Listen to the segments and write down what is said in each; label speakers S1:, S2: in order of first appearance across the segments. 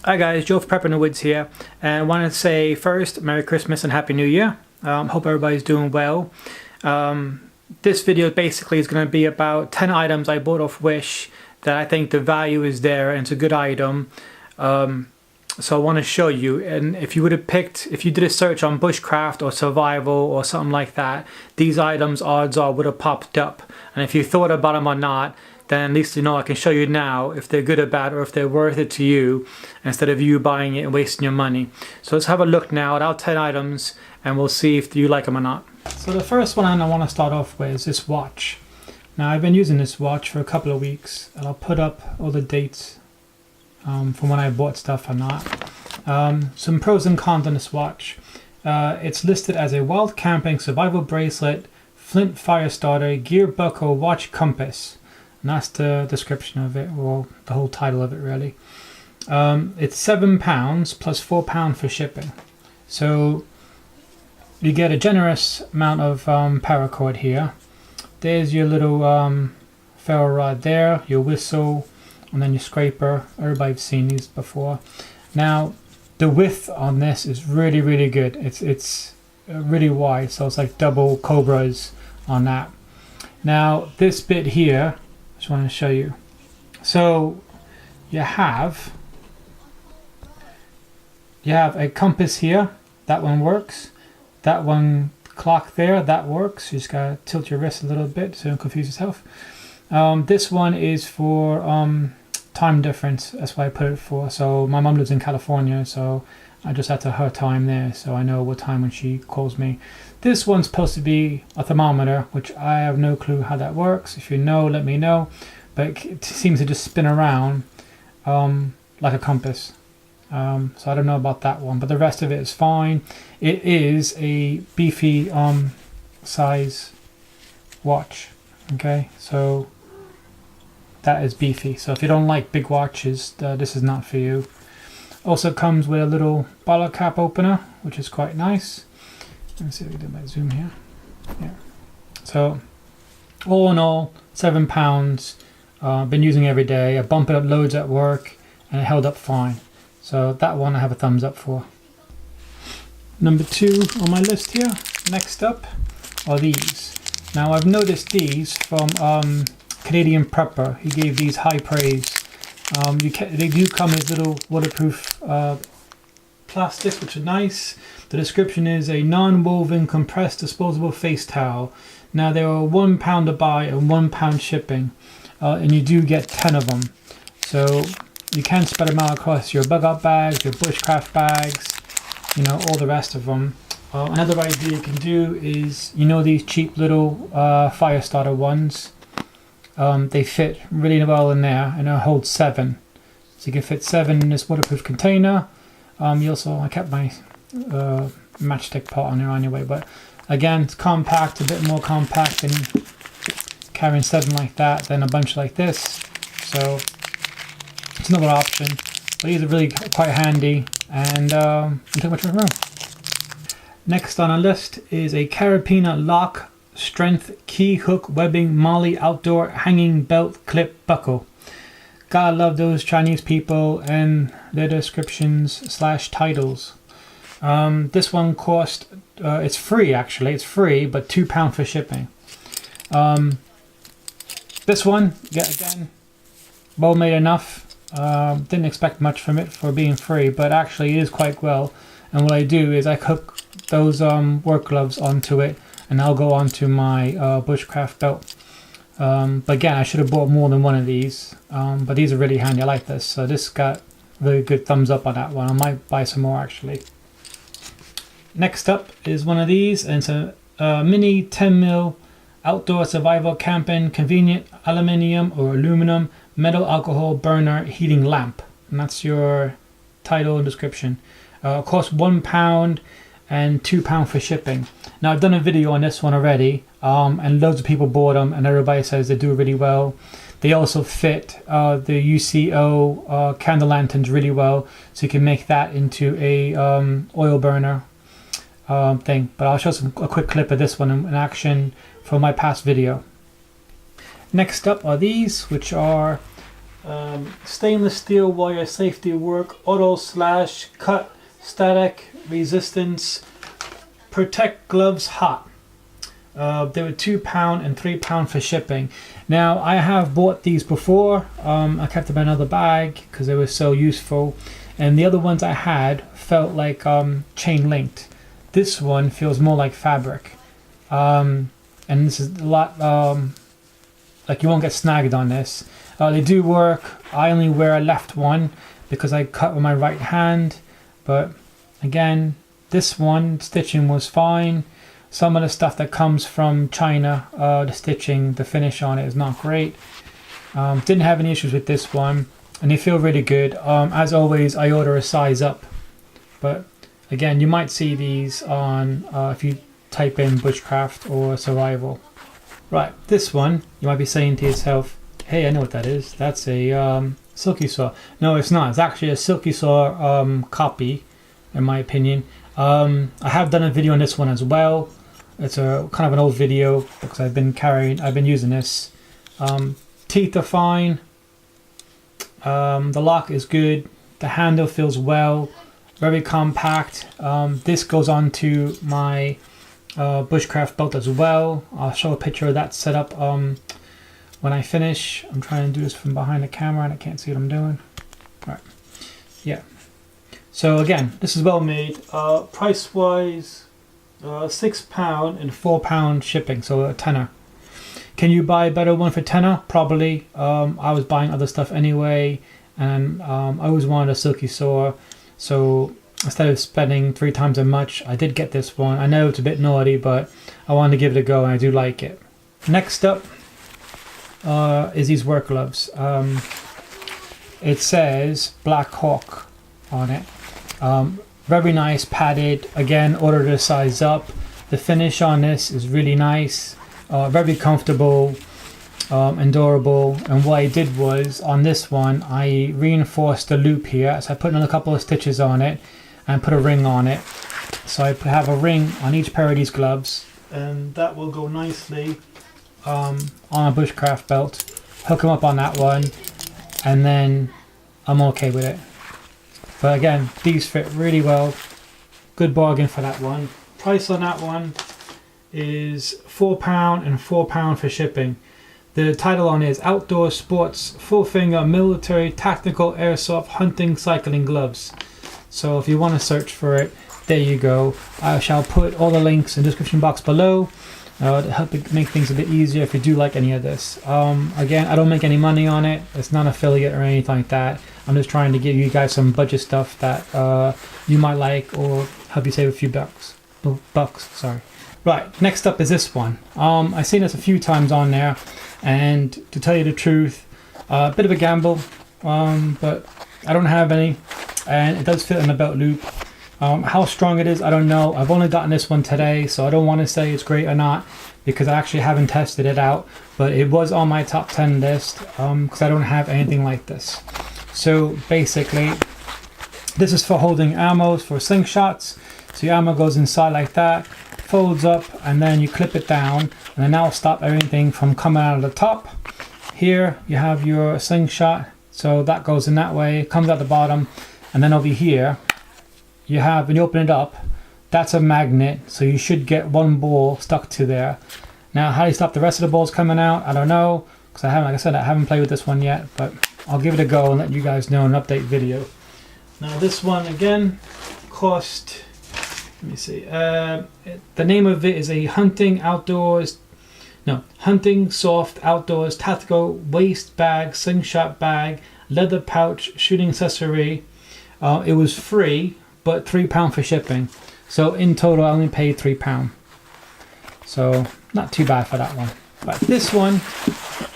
S1: Hi guys, Joe for Prep in the Woods here, and I want to say first, Merry Christmas and Happy New Year. Hope everybody's doing well. This video basically is going to be about 10 items I bought off Wish that I think the value is there and it's a good item. So I want to show you, and if you would have picked, if you did a search on Bushcraft or Survival or something like that, these items odds are would have popped up. And if you thought about them or not, then at least you know I can show you now if they're good or bad, or if they're worth it to you instead of you buying it and wasting your money. So let's have a look now at our 10 items and we'll see if you like them or not. So the first one I want to start off with is this watch. Now I've been using this watch for a couple of weeks and I'll put up all the dates from when I bought stuff or not. Some pros and cons on this watch. It's listed as a wild camping survival bracelet, flint fire starter, gear buckle, watch compass. And that's the description of it, or the whole title of it really. It's £7 plus £4 for shipping. So you get a generous amount of paracord here. There's your little ferro rod there, your whistle, and then your scraper. Everybody's seen these before. Now the width on this is really good. It's really wide, so it's like double Cobras on that. Now this bit here, just want to show you. So you have a compass here. That one works. That one clock there, that works. You just gotta tilt your wrist a little bit so you don't confuse yourself. This one is for time difference. That's why I put it for. So my mom lives in California, so I just had to her time there, so I know what time when she calls me. This one's supposed to be a thermometer, which I have no clue how that works. If you know, let me know. But it seems to just spin around like a compass. So I don't know about that one, but the rest of it is fine. It is a beefy size watch. Okay, so that is beefy. So if you don't like big watches, this is not for you. Also comes with a little bottle cap opener, which is quite nice. Let me see if we can do my zoom here. Yeah. So all in all, £7. Been using it every day. I bump it up loads at work, and it held up fine. So that one I have a thumbs up for. Number 2 on my list here. Next up are these. Now I've noticed these from Canadian Prepper. He gave these high praise. They do come as little waterproof plastics, which are nice. The description is a non-woven compressed disposable face towel. Now they are £1 to buy and £1 shipping, and you do get 10 of them. So you can spread them out across your bug out bags, your bushcraft bags, you know, all the rest of them. Another idea you can do is, you know, these cheap little fire starter ones. They fit really well in there, and it holds 7. So you can fit 7 in this waterproof container. I kept my matchstick pot on there anyway, but again, it's compact, a bit more compact than carrying 7 like that, than a bunch like this. So it's another option, but these are really quite handy and don't take much room. Next on our list is a Carabiner lock strength key hook webbing Molly outdoor hanging belt clip buckle. Gotta love those Chinese people and their descriptions / titles. This one cost, it's free actually, it's free, but £2 for shipping. This one, again, well made enough. Didn't expect much from it for being free, but actually it is quite well. And what I do is I hook those work gloves onto it, and I'll go onto my bushcraft belt. But again, I should have bought more than one of these, but these are really handy. I like this. So this got really good thumbs up on that one. I might buy some more actually. Next up is one of these, and it's a mini 10mm outdoor survival camping convenient aluminium or aluminum metal alcohol burner heating lamp, and that's your title and description. Costs £1 and £2 for shipping. Now I've done a video on this one already, and loads of people bought them, and everybody says they do really well. They also fit the UCO candle lanterns really well, so you can make that into a oil burner thing. But I'll show a quick clip of this one in action from my past video. Next up are these, which are Stainless steel wire safety work, auto slash cut, static resistance, protect gloves hot. They were £2 and £3 for shipping. Now I have bought these before. I kept them in another bag because they were so useful, and the other ones I had felt like chain linked. This one feels more like fabric, and this is a lot like you won't get snagged on this. They do work. I only wear a left one because I cut with my right hand, but again, this one stitching was fine. Some of the stuff that comes from China, the stitching, the finish on it is not great. Didn't have any issues with this one, and they feel really good. As always, I order a size up, but again, you might see these on if you type in Bushcraft or Survival. Right, this one, you might be saying to yourself, hey, I know what that is. That's a silky saw. No, it's not. It's actually a silky saw copy, in my opinion. I have done a video on this one as well. It's a kind of an old video because I've been using this. Teeth are fine. The lock is good. The handle feels well, very compact. This goes on to my Bushcraft belt as well. I'll show a picture of that setup when I finish. I'm trying to do this from behind the camera and I can't see what I'm doing. Right, yeah. So again, this is well made. Price wise, £6 and £4 shipping, so a tenner. Can you buy a better one for tenner? Probably. I was buying other stuff anyway, and I always wanted a silky saw, so instead of spending 3 times as much, I did get this one. I know it's a bit naughty, but I wanted to give it a go and I do like it. Next up is these work gloves. It says Black Hawk on it. Very nice, padded. Again, ordered a size up. The finish on this is really nice, very comfortable and durable. And what I did was, on this one, I reinforced the loop here. So I put in a couple of stitches on it and put a ring on it. So I have a ring on each pair of these gloves, and that will go nicely on a Bushcraft belt. Hook them up on that one, and then I'm okay with it. But again, these fit really well. Good bargain for that one. Price on that one is £4 and £4 for shipping. The title on it is Outdoor Sports Full Finger Military Tactical Airsoft Hunting Cycling Gloves. So if you want to search for it, there you go. I shall put all the links in the description box below to help make things a bit easier if you do like any of this. Again, I don't make any money on it. It's not affiliate or anything like that. I'm just trying to give you guys some budget stuff that you might like or help you save a few bucks. Sorry. Right, next up is this one. I've seen this a few times on there, and to tell you the truth, a bit of a gamble, but I don't have any, and it does fit in the belt loop. How strong it is, I don't know. I've only gotten this one today, so I don't want to say it's great or not because I actually haven't tested it out, but it was on my top 10 list because I don't have anything like this. So basically, this is for holding ammo for slingshots. So your ammo goes inside like that, folds up, and then you clip it down, and then that'll stop everything from coming out of the top. Here you have your slingshot, so that goes in that way, comes out the bottom, and then over here you have, when you open it up, that's a magnet, so you should get one ball stuck to there. Now how do you stop the rest of the balls coming out, I don't know, because I haven't, like I said, I haven't played with this one yet, but I'll give it a go and let you guys know in an update video. Now this one again cost, let me see, the name of it is a Hunting Soft Outdoors Tactical Waist Bag, Slingshot Bag, Leather Pouch, Shooting Accessory. It was free, but £3 for shipping. So in total I only paid £3. So not too bad for that one. But this one,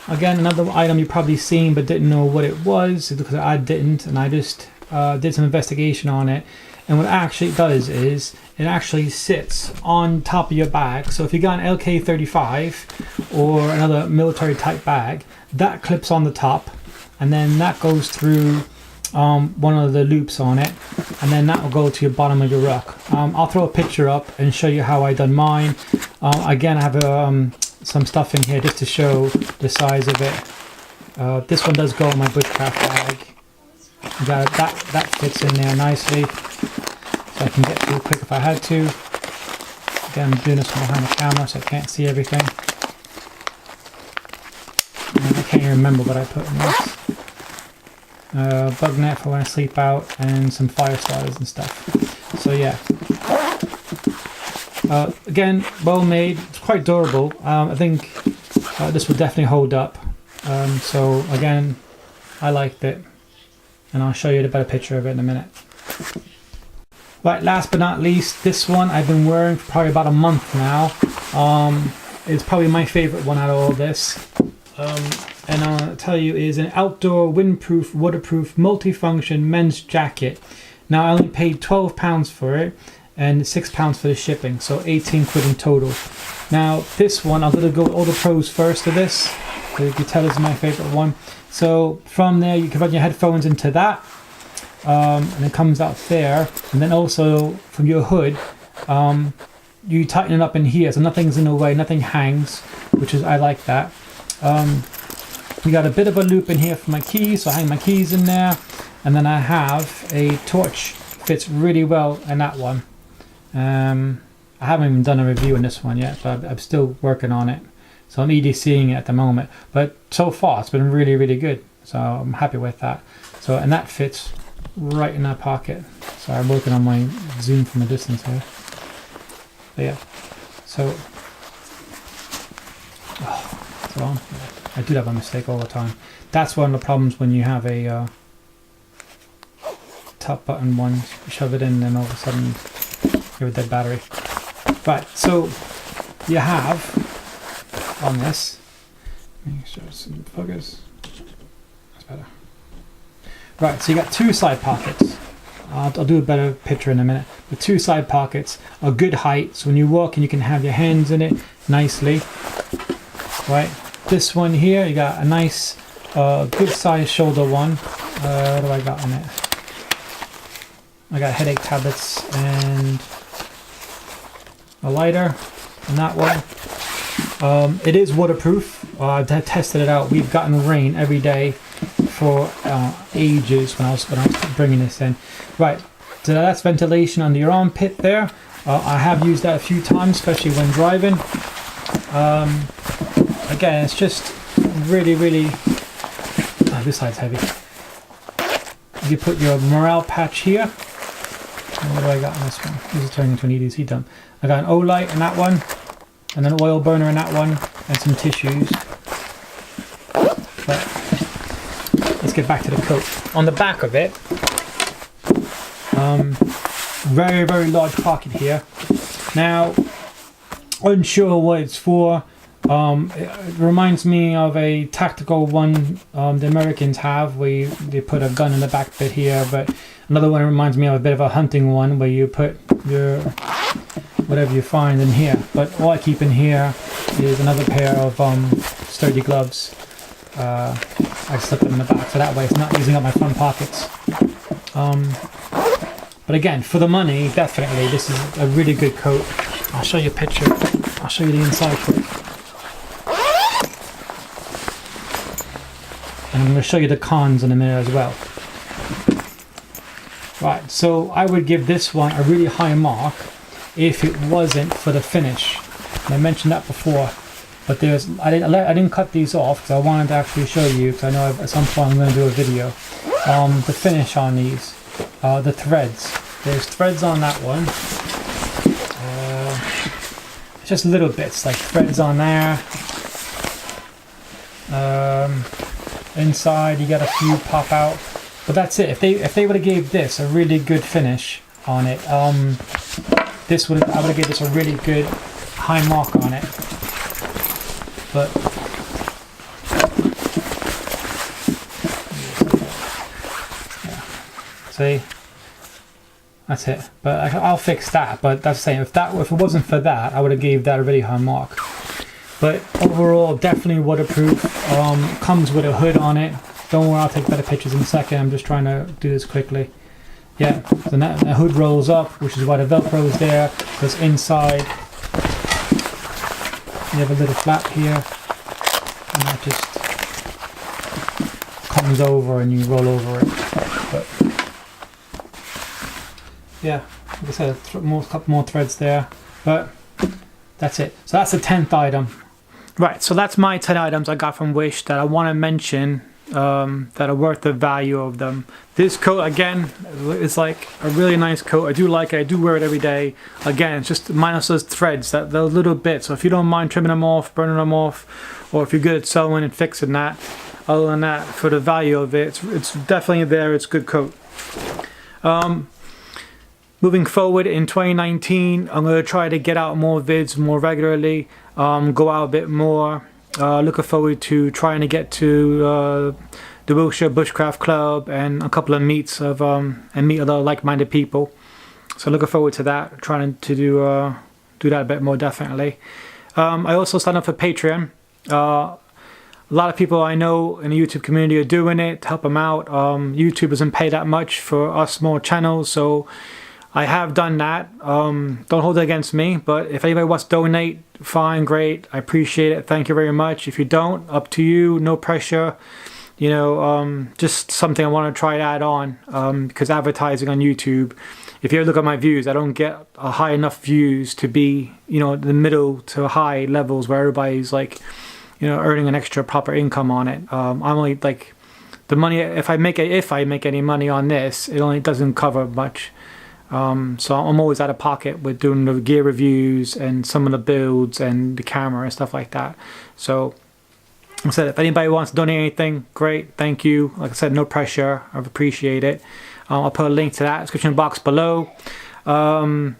S1: again, another item you've probably seen but didn't know what it was because I didn't, and I just did some investigation on it. And what it actually does is it actually sits on top of your bag. So if you got an LK35 or another military type bag, that clips on the top, and then that goes through one of the loops on it, and then that will go to your bottom of your ruck. I'll throw a picture up and show you how I done mine. Again, I have some stuff in here just to show the size of it. This one does go in my bushcraft bag. That fits in there nicely, so I can get through quick if I had to. Again, I'm doing this from behind the camera, so I can't see everything. And I can't even remember what I put in this. Bug net for when I sleep out, and some fire starters and stuff. So yeah. Again, well made. It's quite durable. I think this will definitely hold up. So again, I liked it, and I'll show you the better picture of it in a minute. Right, last but not least, this one I've been wearing for probably about a month now. It's probably my favorite one out of all this. And I'll tell you, is an outdoor windproof, waterproof, multifunction men's jacket. Now I only paid £12 for it, and £6 for the shipping, so 18 quid in total. Now this one, I'm gonna go all the pros first of this. So you can tell this is my favorite one. So from there you can run your headphones into that, and it comes out there, and then also from your hood, you tighten it up in here, so nothing's in the way, nothing hangs, which is, I like that. We got a bit of a loop in here for my keys, so I hang my keys in there, and then I have a torch, fits really well in that one. I haven't even done a review on this one yet, but I'm still working on it, so I'm EDCing it at the moment, but so far it's been really, really good, so I'm happy with that. So, and that fits right in that pocket. So I'm working on my zoom from a distance here, but yeah, so it's on. I do have a mistake all the time. That's one of the problems when you have a top button one, you shove it in and all of a sudden you have a dead battery. Right, so you have on this, let me show some focus, that's better. Right, so you got two side pockets. I'll do a better picture in a minute. The two side pockets are good height, so when you walk and you can have your hands in it nicely. Right, this one here, you got a nice, good size shoulder one. What do I got in it? I got headache tablets and a lighter in that one. It is waterproof. I've tested it out. We've gotten rain every day for ages when I was bringing this in. Right, so that's ventilation under your armpit there. I have used that a few times, especially when driving. Again, it's just really, really. Oh, this side's heavy. You put your morale patch here. And what do I got on this one? This is turning into an EDC dump. I got an O-light in that one, and an oil burner in that one, and some tissues. But let's get back to the coat. On the back of it, very, very large pocket here. Now, unsure what it's for. It reminds me of a tactical one the Americans have, where they put a gun in the back bit here, but another one reminds me of a bit of a hunting one, where you put your whatever you find in here. But all I keep in here is another pair of sturdy gloves. I slip them in the back, so that way it's not using up my front pockets. But again, for the money, definitely, this is a really good coat. I'll show you a picture. I'll show you the inside quick. And I'm going to show you the cons in a minute as well. Right, so I would give this one a really high mark if it wasn't for the finish. And I mentioned that before, but I didn't cut these off because I wanted to actually show you, because I know at some point I'm going to do a video. The finish on these, the threads. There's threads on that one. Just little bits like threads on there. Inside you got a few pop out, but that's it. If they would have gave this a really good finish on it, I would have gave this a really good high mark on it. But yeah, see, that's it. But I'll fix that. But that's the same. If it wasn't for that, I would have gave that a really high mark. But overall, definitely waterproof. Comes with a hood on it. Don't worry, I'll take better pictures in a second. I'm just trying to do this quickly. Yeah, so the hood rolls up, which is why the Velcro is there. Because inside, you have a little flap here. And that just comes over and you roll over it. But yeah, like I said, a couple more threads there, but that's it. So that's the 10th item. Right, so that's my 10 items I got from Wish that I want to mention that are worth the value of them. This coat, again, is like a really nice coat. I do like it. I do wear it every day. Again, it's just minus those threads, those little bits. So if you don't mind trimming them off, burning them off, or if you're good at sewing and fixing that, other than that, for the value of it, it's definitely there. It's a good coat. Moving forward in 2019, I'm going to try to get out more vids more regularly, go out a bit more. Looking forward to trying to get to the Wilshire Bushcraft Club and a couple of meets of and meet other like-minded people. So looking forward to that. Trying to do that a bit more, definitely. I also signed up for Patreon. A lot of people I know in the YouTube community are doing it to help them out. YouTube doesn't pay that much for us small channels, so I have done that. Don't hold it against me, but if anybody wants to donate, fine, great. I appreciate it. Thank you very much. If you don't, up to you. No pressure. You know, just something I want to try to add on, because advertising on YouTube, if you ever look at my views, I don't get a high enough views to be, you know, the middle to high levels where everybody's like, you know, earning an extra proper income on it. I'm only like, the money, if I make any money on this, it only doesn't cover much. So I'm always out of pocket with doing the gear reviews and some of the builds and the camera and stuff like that. So like I said, if anybody wants to donate anything, great, thank you. Like I said, no pressure. I appreciate it. I'll put a link to that description box below. Other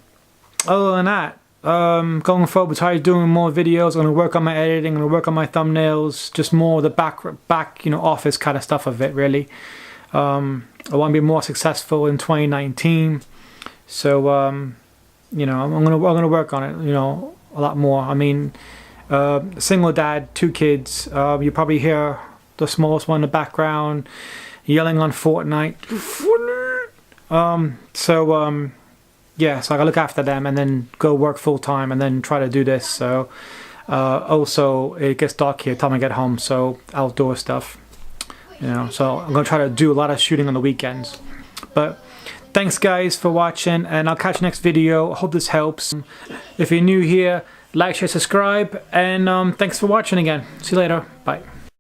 S1: than that, going forward, we'll try doing more videos. I'm going to work on my editing. I'm going to work on my thumbnails. Just more the back, you know, office kind of stuff of it, really. I want to be more successful in 2019. So, you know, I'm gonna work on it, you know, a lot more. I mean, single dad, 2 kids. You probably hear the smallest one in the background yelling on Fortnite. Yeah, so I gotta look after them and then go work full time and then try to do this. So, also it gets dark here time I get home, so outdoor stuff, you know. So I'm gonna try to do a lot of shooting on the weekends, but. Thanks guys for watching, and I'll catch you next video. Hope this helps. If you're new here, like, share, subscribe, and thanks for watching again. See you later. Bye.